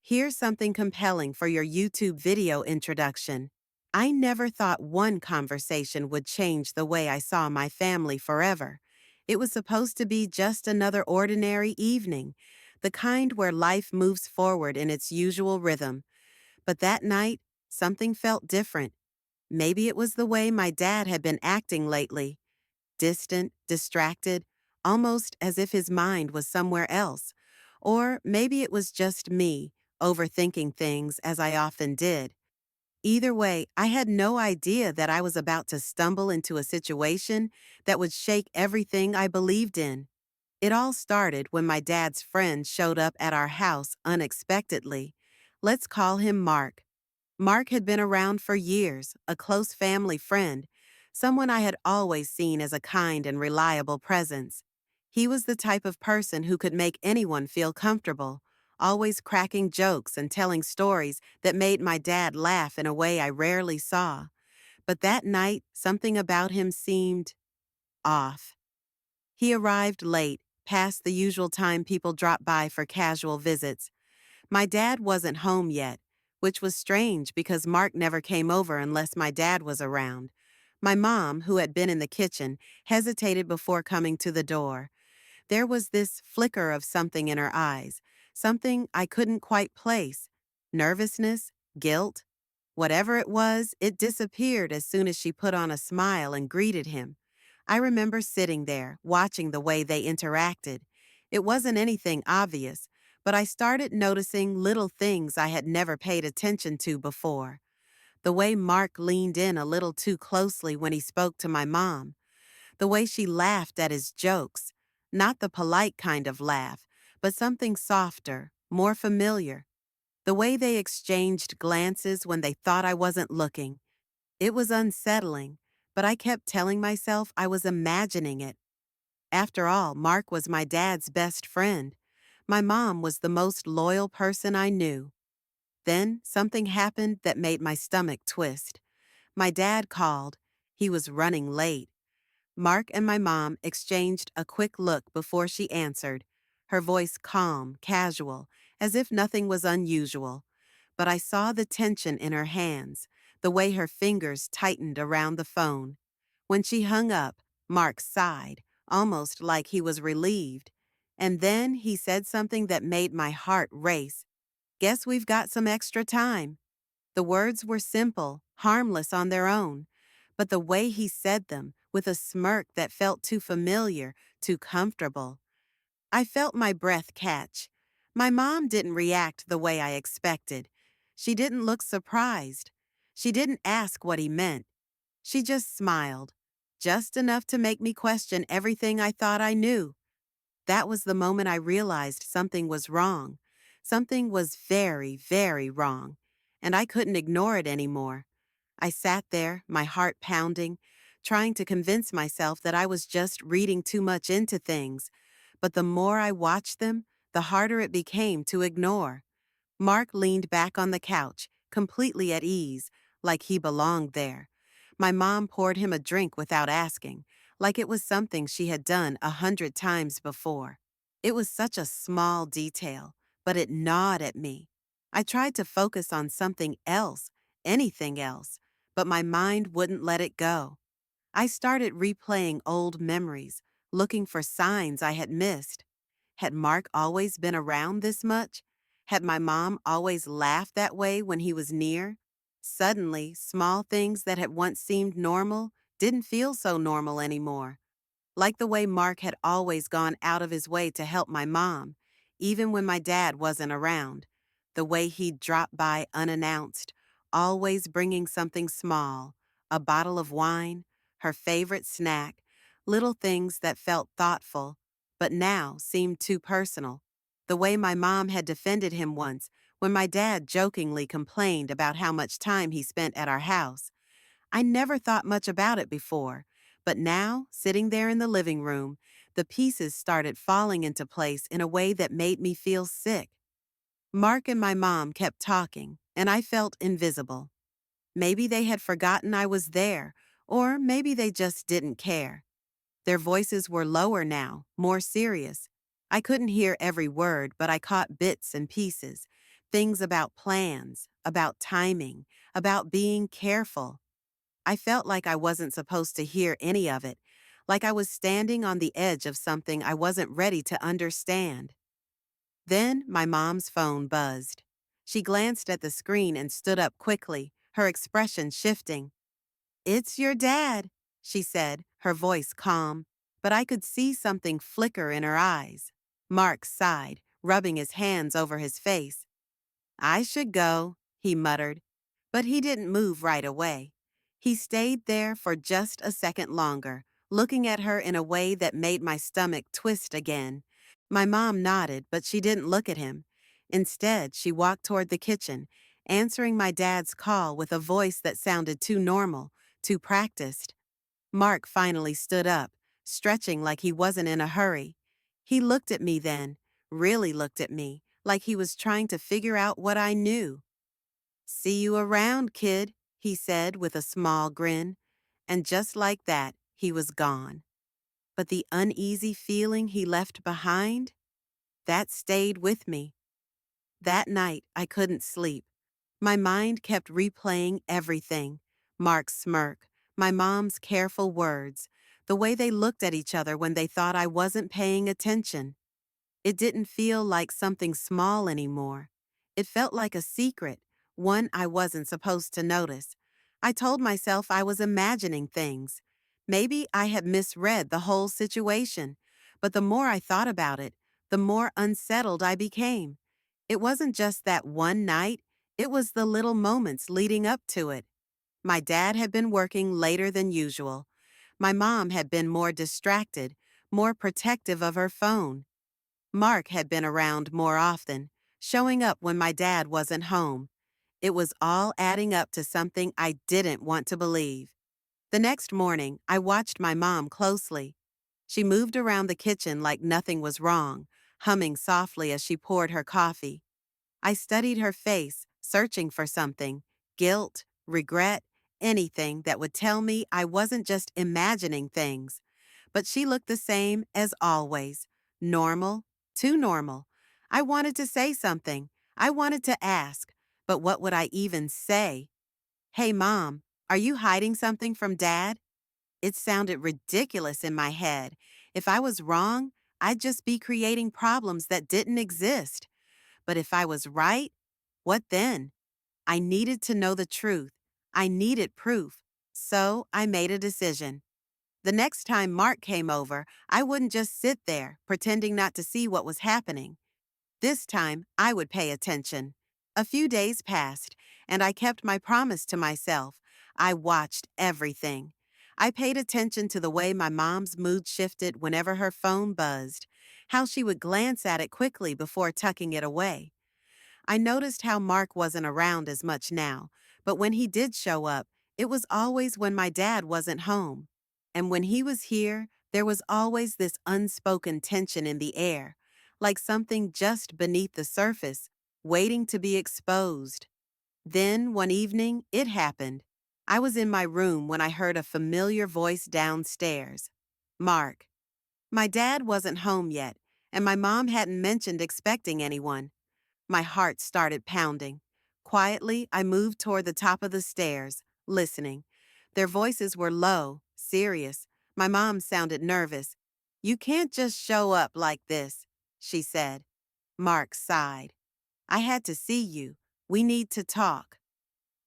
Here's something compelling for your YouTube video introduction. I never thought one conversation would change the way I saw my family forever. It was supposed to be just another ordinary evening, the kind where life moves forward in its usual rhythm. But that night, something felt different. Maybe it was the way my dad had been acting lately. Distant, distracted, almost as if his mind was somewhere else. Or maybe it was just me, overthinking things as I often did. Either way, I had no idea that I was about to stumble into a situation that would shake everything I believed in. It all started when my dad's friend showed up at our house unexpectedly. Let's call him Mark. Mark had been around for years, a close family friend, someone I had always seen as a kind and reliable presence. He was the type of person who could make anyone feel comfortable, always cracking jokes and telling stories that made my dad laugh in a way I rarely saw. But that night, something about him seemed off. He arrived late, past the usual time people drop by for casual visits. My dad wasn't home yet, which was strange because Mark never came over unless my dad was around. My mom, who had been in the kitchen, hesitated before coming to the door. There was this flicker of something in her eyes, something I couldn't quite place. Nervousness, guilt. Whatever it was, it disappeared as soon as she put on a smile and greeted him. I remember sitting there, watching the way they interacted. It wasn't anything obvious, but I started noticing little things I had never paid attention to before. The way Mark leaned in a little too closely when he spoke to my mom. The way she laughed at his jokes. Not the polite kind of laugh, but something softer, more familiar. The way they exchanged glances when they thought I wasn't looking. It was unsettling, but I kept telling myself I was imagining it. After all, Mark was my dad's best friend. My mom was the most loyal person I knew. Then something happened that made my stomach twist. My dad called. He was running late. Mark and my mom exchanged a quick look before she answered, her voice calm, casual, as if nothing was unusual. But I saw the tension in her hands, the way her fingers tightened around the phone. When she hung up, Mark sighed, almost like he was relieved. And then he said something that made my heart race. Guess we've got some extra time. The words were simple, harmless on their own, but the way he said them, with a smirk that felt too familiar, too comfortable. I felt my breath catch. My mom didn't react the way I expected. She didn't look surprised. She didn't ask what he meant. She just smiled, just enough to make me question everything I thought I knew. That was the moment I realized something was wrong. Something was very, very wrong, and I couldn't ignore it anymore. I sat there, my heart pounding, trying to convince myself that I was just reading too much into things. But the more I watched them, the harder it became to ignore. Mark leaned back on the couch, completely at ease, like he belonged there. My mom poured him a drink without asking, like it was something she had done 100 times before. It was such a small detail, but it gnawed at me. I tried to focus on something else, anything else, but my mind wouldn't let it go. I started replaying old memories, looking for signs I had missed. Had Mark always been around this much? Had my mom always laughed that way when he was near? Suddenly, small things that had once seemed normal didn't feel so normal anymore. Like the way Mark had always gone out of his way to help my mom, even when my dad wasn't around. The way he'd drop by unannounced, always bringing something small, a bottle of wine, her favorite snack, little things that felt thoughtful, but now seemed too personal. The way my mom had defended him once when my dad jokingly complained about how much time he spent at our house. I never thought much about it before, but now, sitting there in the living room, the pieces started falling into place in a way that made me feel sick. Mark and my mom kept talking, and I felt invisible. Maybe they had forgotten I was there, or maybe they just didn't care. Their voices were lower now, more serious. I couldn't hear every word, but I caught bits and pieces. Things about plans, about timing, about being careful. I felt like I wasn't supposed to hear any of it, like I was standing on the edge of something I wasn't ready to understand. Then my mom's phone buzzed. She glanced at the screen and stood up quickly, her expression shifting. "It's your dad," she said, her voice calm, but I could see something flicker in her eyes. Mark sighed, rubbing his hands over his face. "I should go," he muttered, but he didn't move right away. He stayed there for just a second longer, looking at her in a way that made my stomach twist again. My mom nodded, but she didn't look at him. Instead, she walked toward the kitchen, answering my dad's call with a voice that sounded too normal, too practiced. Mark finally stood up, stretching like he wasn't in a hurry. He looked at me then, really looked at me, like he was trying to figure out what I knew. "See you around, kid," he said with a small grin. And just like that, he was gone. But the uneasy feeling he left behind, that stayed with me. That night, I couldn't sleep. My mind kept replaying everything. Mark's smirk, my mom's careful words, the way they looked at each other when they thought I wasn't paying attention. It didn't feel like something small anymore. It felt like a secret, one I wasn't supposed to notice. I told myself I was imagining things. Maybe I had misread the whole situation. But the more I thought about it, the more unsettled I became. It wasn't just that one night, it was the little moments leading up to it. My dad had been working later than usual. My mom had been more distracted, more protective of her phone. Mark had been around more often, showing up when my dad wasn't home. It was all adding up to something I didn't want to believe. The next morning, I watched my mom closely. She moved around the kitchen like nothing was wrong, humming softly as she poured her coffee. I studied her face, searching for something, guilt, regret, anything that would tell me I wasn't just imagining things. But she looked the same as always, normal, too normal. I wanted to say something. I wanted to ask, but what would I even say? "Hey, Mom, are you hiding something from Dad?" It sounded ridiculous in my head. If I was wrong, I'd just be creating problems that didn't exist. But if I was right, what then? I needed to know the truth. I needed proof. So I made a decision. The next time Mark came over, I wouldn't just sit there, pretending not to see what was happening. This time, I would pay attention. A few days passed, and I kept my promise to myself. I watched everything. I paid attention to the way my mom's mood shifted whenever her phone buzzed, how she would glance at it quickly before tucking it away. I noticed how Mark wasn't around as much now, but when he did show up, it was always when my dad wasn't home. And when he was here, there was always this unspoken tension in the air, like something just beneath the surface, waiting to be exposed. Then, one evening, it happened. I was in my room when I heard a familiar voice downstairs. "Mark." My dad wasn't home yet, and my mom hadn't mentioned expecting anyone. My heart started pounding. Quietly, I moved toward the top of the stairs, listening. Their voices were low, serious. My mom sounded nervous. "You can't just show up like this," she said. Mark sighed. "I had to see you. We need to talk."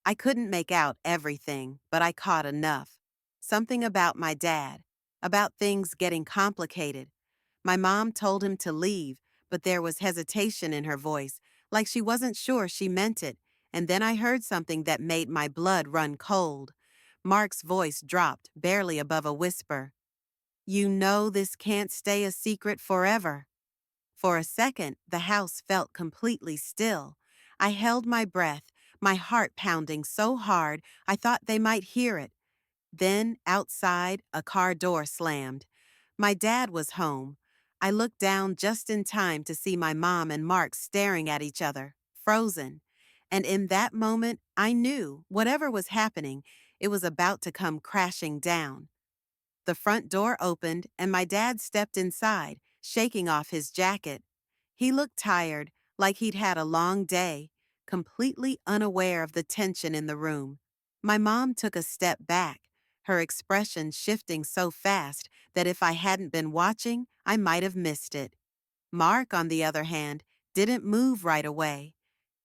I couldn't make out everything, but I caught enough. Something about my dad, about things getting complicated. My mom told him to leave, but there was hesitation in her voice, like she wasn't sure she meant it, and then I heard something that made my blood run cold. Mark's voice dropped, barely above a whisper. "You know this can't stay a secret forever." For a second, the house felt completely still. I held my breath, my heart pounding so hard I thought they might hear it. Then, outside, a car door slammed. My dad was home. I looked down just in time to see my mom and Mark staring at each other, frozen. And in that moment, I knew, whatever was happening, it was about to come crashing down. The front door opened, and my dad stepped inside, shaking off his jacket. He looked tired, like he'd had a long day, completely unaware of the tension in the room. My mom took a step back, her expression shifting so fast that if I hadn't been watching, I might have missed it. Mark, on the other hand, didn't move right away.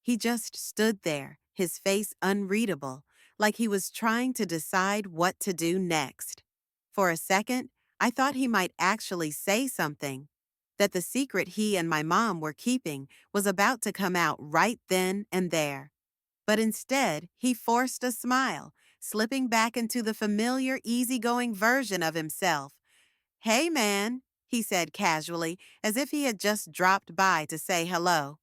He just stood there, his face unreadable, like he was trying to decide what to do next. For a second, I thought he might actually say something, that the secret he and my mom were keeping was about to come out right then and there. But instead, he forced a smile, slipping back into the familiar, easygoing version of himself. "Hey, man," he said casually, as if he had just dropped by to say hello.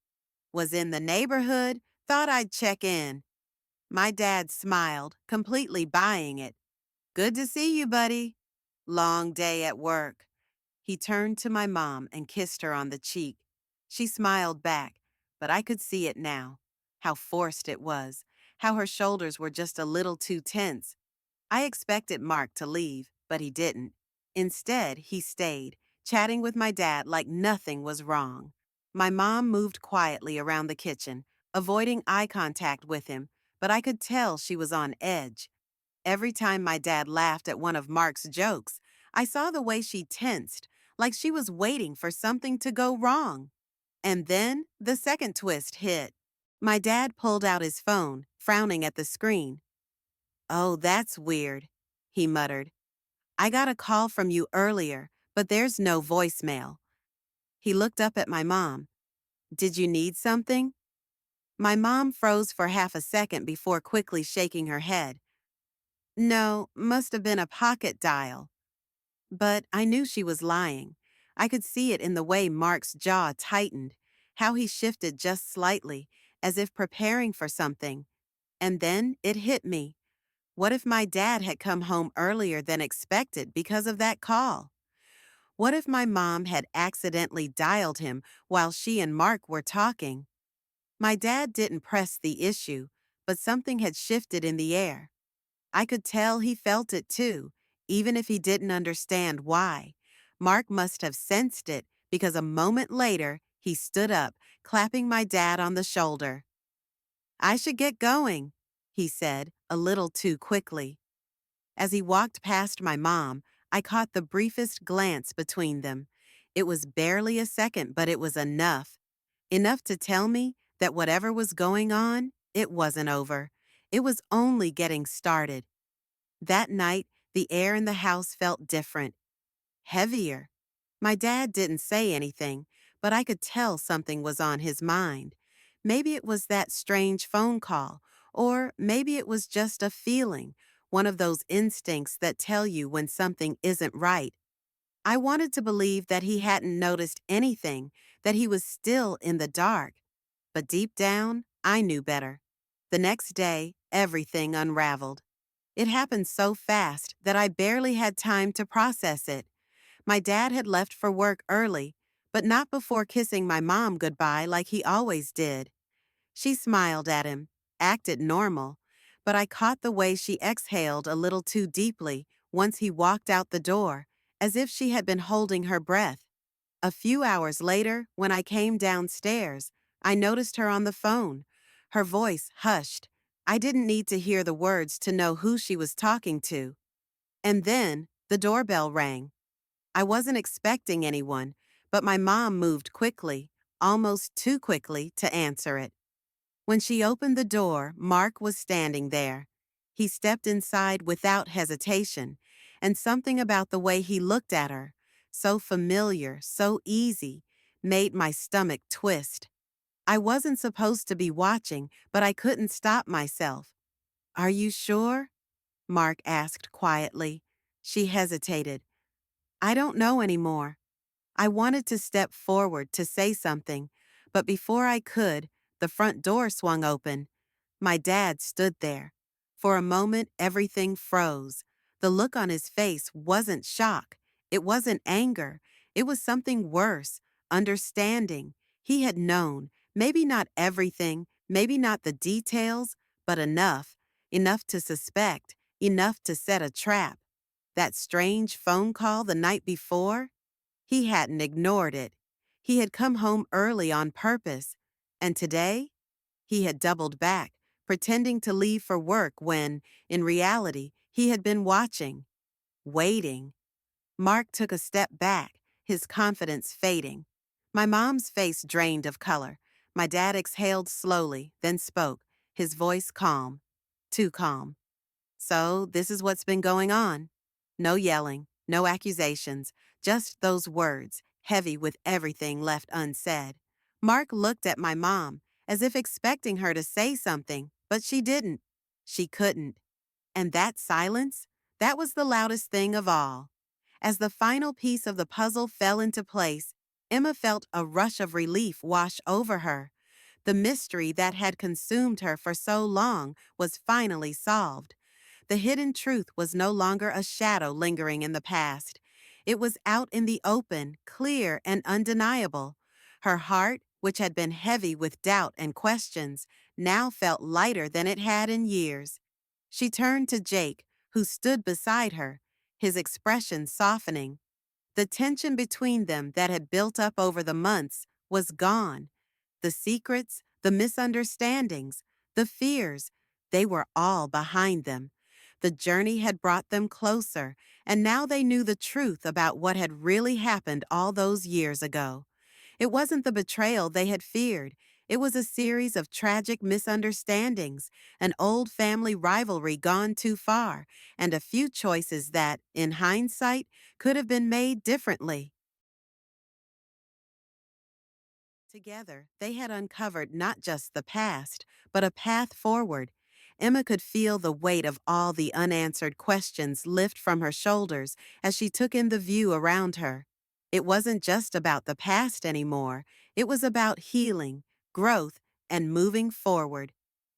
"Was in the neighborhood, thought I'd check in." My dad smiled, completely buying it. "Good to see you, buddy." "Long day at work." He turned to my mom and kissed her on the cheek. She smiled back, but I could see it now. How forced it was, how her shoulders were just a little too tense. I expected Mark to leave, but he didn't. Instead, he stayed, chatting with my dad like nothing was wrong. My mom moved quietly around the kitchen, avoiding eye contact with him, but I could tell she was on edge. Every time my dad laughed at one of Mark's jokes, I saw the way she tensed, like she was waiting for something to go wrong. And then the second twist hit. My dad pulled out his phone, frowning at the screen. "Oh, that's weird," he muttered. "I got a call from you earlier, but there's no voicemail." He looked up at my mom. "Did you need something?" My mom froze for half a second before quickly shaking her head. "No, must have been a pocket dial." But I knew she was lying. I could see it in the way Mark's jaw tightened, how he shifted just slightly, as if preparing for something. And then it hit me. What if my dad had come home earlier than expected because of that call? What if my mom had accidentally dialed him while she and Mark were talking? My dad didn't press the issue, but something had shifted in the air. I could tell he felt it too, even if he didn't understand why. Mark must have sensed it because a moment later, he stood up, clapping my dad on the shoulder. "I should get going," he said, a little too quickly. As he walked past my mom, I caught the briefest glance between them. It was barely a second, but it was enough. Enough to tell me that whatever was going on, it wasn't over. It was only getting started. That night, the air in the house felt different, heavier. My dad didn't say anything, but I could tell something was on his mind. Maybe it was that strange phone call, or maybe it was just a feeling, one of those instincts that tell you when something isn't right. I wanted to believe that he hadn't noticed anything, that he was still in the dark. But deep down, I knew better. The next day, everything unraveled. It happened so fast that I barely had time to process it. My dad had left for work early, but not before kissing my mom goodbye like he always did. She smiled at him, acted normal, but I caught the way she exhaled a little too deeply once he walked out the door, as if she had been holding her breath. A few hours later, when I came downstairs, I noticed her on the phone. Her voice hushed. I didn't need to hear the words to know who she was talking to. And then the doorbell rang. I wasn't expecting anyone, but my mom moved quickly, almost too quickly, to answer it. When she opened the door, Mark was standing there. He stepped inside without hesitation, and something about the way he looked at her, so familiar, so easy, made my stomach twist. I wasn't supposed to be watching, but I couldn't stop myself. "Are you sure?" Mark asked quietly. She hesitated. "I don't know anymore." I wanted to step forward to say something, but before I could, the front door swung open. My dad stood there. For a moment, everything froze. The look on his face wasn't shock. It wasn't anger. It was something worse, understanding. He had known, maybe not everything, maybe not the details, but enough. Enough to suspect, enough to set a trap. That strange phone call the night before? He hadn't ignored it. He had come home early on purpose. And today, he had doubled back, pretending to leave for work when, in reality, he had been watching, waiting. Mark took a step back, his confidence fading. My mom's face drained of color. My dad exhaled slowly, then spoke, his voice calm. Too calm. So, this is what's been going on. No yelling, no accusations, just those words, heavy with everything left unsaid. Mark looked at my mom, as if expecting her to say something, but she didn't. She couldn't. And that silence, that was the loudest thing of all. As the final piece of the puzzle fell into place, Emma felt a rush of relief wash over her. The mystery that had consumed her for so long was finally solved. The hidden truth was no longer a shadow lingering in the past. It was out in the open, clear and undeniable. Her heart, which had been heavy with doubt and questions, now felt lighter than it had in years. She turned to Jake, who stood beside her, his expression softening. The tension between them that had built up over the months was gone. The secrets, the misunderstandings, the fears, they were all behind them. The journey had brought them closer, and now they knew the truth about what had really happened all those years ago. It wasn't the betrayal they had feared. It was a series of tragic misunderstandings, an old family rivalry gone too far, and a few choices that, in hindsight, could have been made differently. Together, they had uncovered not just the past, but a path forward. Emma could feel the weight of all the unanswered questions lift from her shoulders as she took in the view around her. It wasn't just about the past anymore. It was about healing, growth, and moving forward.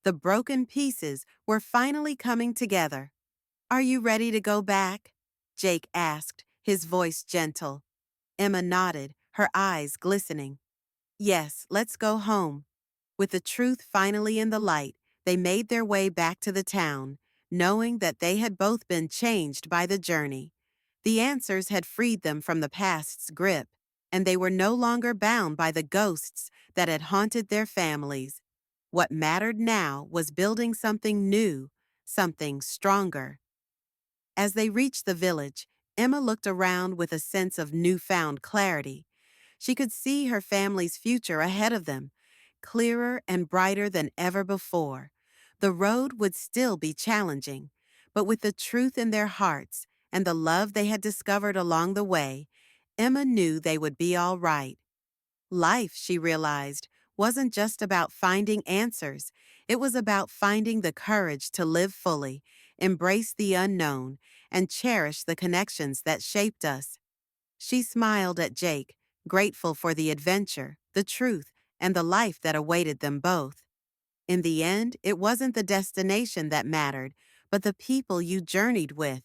The broken pieces were finally coming together. "Are you ready to go back?" Jake asked, his voice gentle. Emma nodded, her eyes glistening. "Yes, let's go home." With the truth finally in the light, they made their way back to the town, knowing that they had both been changed by the journey. The answers had freed them from the past's grip, and they were no longer bound by the ghosts that had haunted their families. What mattered now was building something new, something stronger. As they reached the village, Emma looked around with a sense of newfound clarity. She could see her family's future ahead of them, clearer and brighter than ever before. The road would still be challenging, but with the truth in their hearts and the love they had discovered along the way, Emma knew they would be all right. Life, she realized, wasn't just about finding answers. It was about finding the courage to live fully, embrace the unknown, and cherish the connections that shaped us. She smiled at Jake, grateful for the adventure, the truth, and the life that awaited them both. In the end, it wasn't the destination that mattered, but the people you journeyed with.